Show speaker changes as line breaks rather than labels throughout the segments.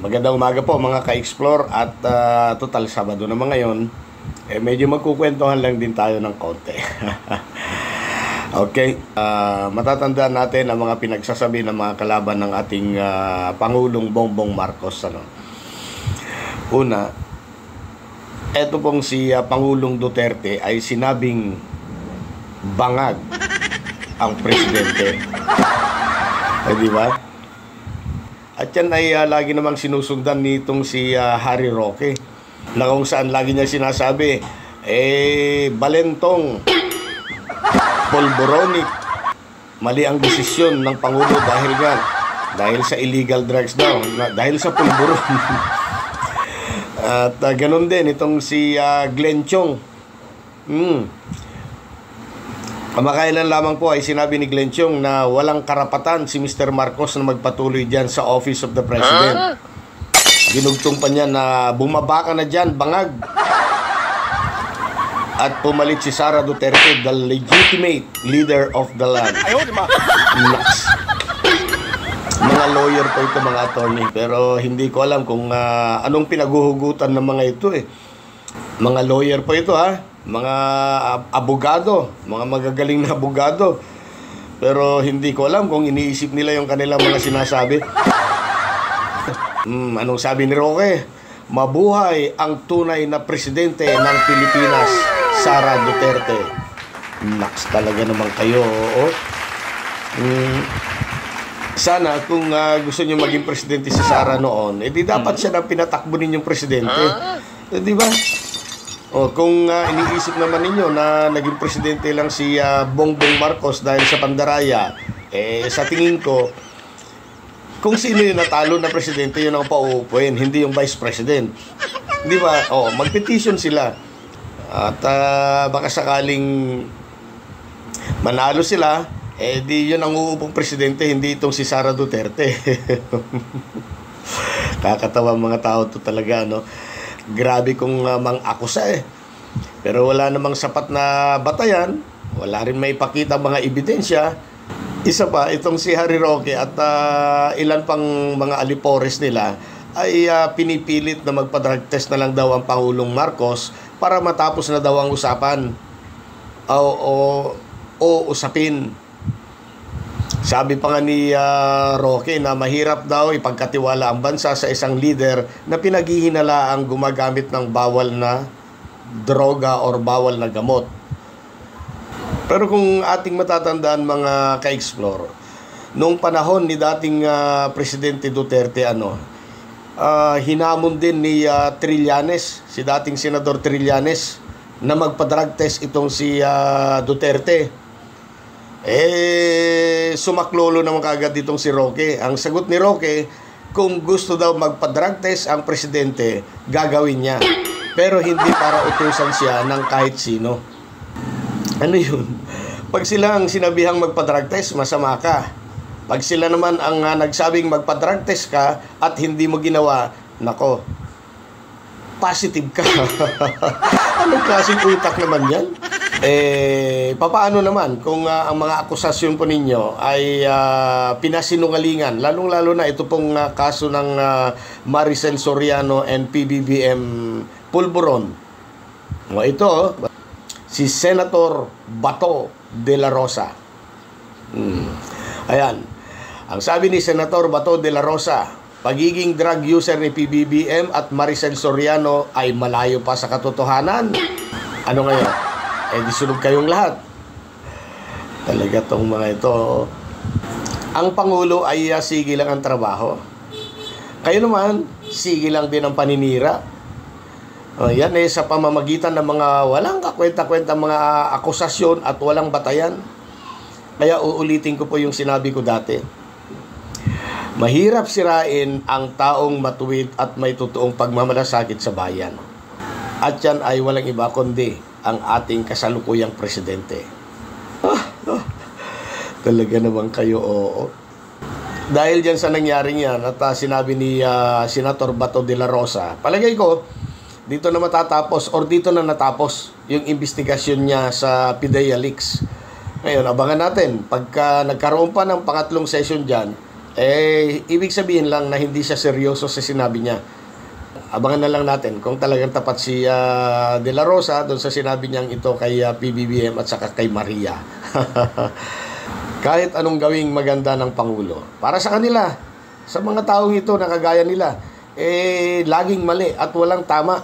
Magandang umaga po mga ka-explore at total Sabado naman ngayon. Medyo magkukwentuhan lang din tayo ng konti. Okay, matatandaan natin ang mga pinagsasabi ng mga kalaban ng ating Pangulong Bongbong Marcos. Una, eto pong si Pangulong Duterte ay sinabing bangag ang presidente. Di ba? At yan ay lagi namang sinusundan nitong si Harry Roque, na kung saan lagi niya sinasabi, balentong, polboronic, mali ang desisyon ng Pangulo dahil sa illegal drugs daw, dahil sa pulburon. At ganun din itong si Glenn Chong. Kamakailan lamang po ay sinabi ni Glenn Chong na walang karapatan si Mr. Marcos na magpatuloy dyan sa Office of the President. Ginugtong pa niya na bumaba ka na dyan, bangag. At pumalit si Sara Duterte, the legitimate leader of the land. Mga lawyer po ito, mga attorney. Pero hindi ko alam kung anong pinaguhugutan ng mga ito Mga lawyer po ito mga abogado, mga magagaling na abogado. Pero hindi ko alam kung iniisip nila yung kanilang mga sinasabi. Anong sabi ni Roque? Mabuhay ang tunay na presidente ng Pilipinas, Sara Duterte. Naks talaga naman kayo. Sana kung gusto niyo maging presidente si Sara noon, di dapat siya na pinatakbo ninyong presidente. Di ba? Kung iniisip naman ninyo na naging presidente lang si Bongbong Marcos dahil sa pandaraya, sa tingin ko, kung sino yung natalo na presidente, yun ang pauupuin, hindi yung vice president. Di ba? Mag-petition sila. At baka sakaling manalo sila, di yun ang uupong presidente, hindi itong si Sara Duterte. Kakatawa mga tao to talaga, no? Grabe kung mang-akusa Pero wala namang sapat na batayan, wala rin may ipakita mga ebidensya. Isa pa, itong si Harry Roque at ilan pang mga alipores nila ay pinipilit na magpa-drug test na lang daw ang Pangulong Marcos para matapos na daw ang usapan o usapin. Sabi pa nga ni Roque na mahirap daw ipagkatiwala ang bansa sa isang leader na pinaghihinala ang gumagamit ng bawal na droga or bawal na gamot. Pero kung ating matatandaan mga ka-explore, noong panahon ni dating Presidente Duterte, hinamon din ni Trillanes, si dating Senador Trillanes, na magpa-drug test itong si Duterte. Sumaklolo naman kagad ditong si Roque. Ang sagot ni Roque, kung gusto daw magpa-drug test ang presidente, gagawin niya. Pero hindi para utusan siya ng kahit sino. Ano yun? Pag sila ang sinabihang magpa-drug test, masama ka. Pag sila naman ang nagsabing magpa-drug test ka at hindi mo ginawa, nako, positive ka. Anong klaseng utak naman yan? Papaano naman kung ang mga akusasyon po ninyo ay pinasinungalingan, lalong-lalo na ito pong kaso ng Maricel Soriano and PBBM Pulburon. Ito, si Senator Bato de la Rosa. Ayan. Ang sabi ni Senator Bato de la Rosa, pagiging drug user ni PBBM at Maricel Soriano ay malayo pa sa katotohanan. Ano ngayon? Disunog kayong lahat. Talaga tong mga ito. Ang Pangulo ay sige lang ang trabaho. Kayo naman, sige lang din ang paninira. Yan sa pamamagitan ng mga walang kakwenta-kwenta mga akusasyon at walang batayan. Kaya uulitin ko po yung sinabi ko dati. Mahirap sirain ang taong matuwid at may totoong pagmamalasakit sa bayan. At yan ay walang iba kundi ang ating kasalukuyang presidente. Talaga naman kayo, Dahil dyan sa nangyaring yan at sinabi ni Senator Bato de la Rosa, palagay ko, dito na matatapos or dito na natapos yung investigasyon niya sa PIDEA Leaks. Ngayon, abangan natin. Pagka nagkaroon pa ng pangatlong session dyan, ibig sabihin lang na hindi siya seryoso sa sinabi niya. Abangan na lang natin kung talagang tapat si De La Rosa doon sa sinabi niyang ito kay PBBM at saka kay Maria. Kahit anong gawing maganda ng Pangulo, para sa kanila, sa mga taong ito na kagaya nila, laging mali at walang tama.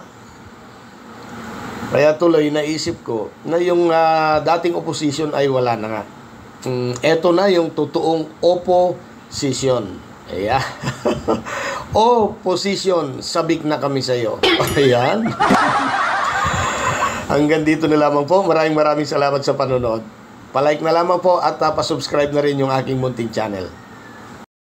Kaya tuloy naisip ko na yung dating opposition ay wala na nga. Eto na yung totoong opposition. Ayan. Opposition, sabik na kami sa iyo. Ayan. Hanggang dito na lamang po. Maraming salamat sa panonood. Palike na lamang po at pasubscribe na rin yung aking munting channel.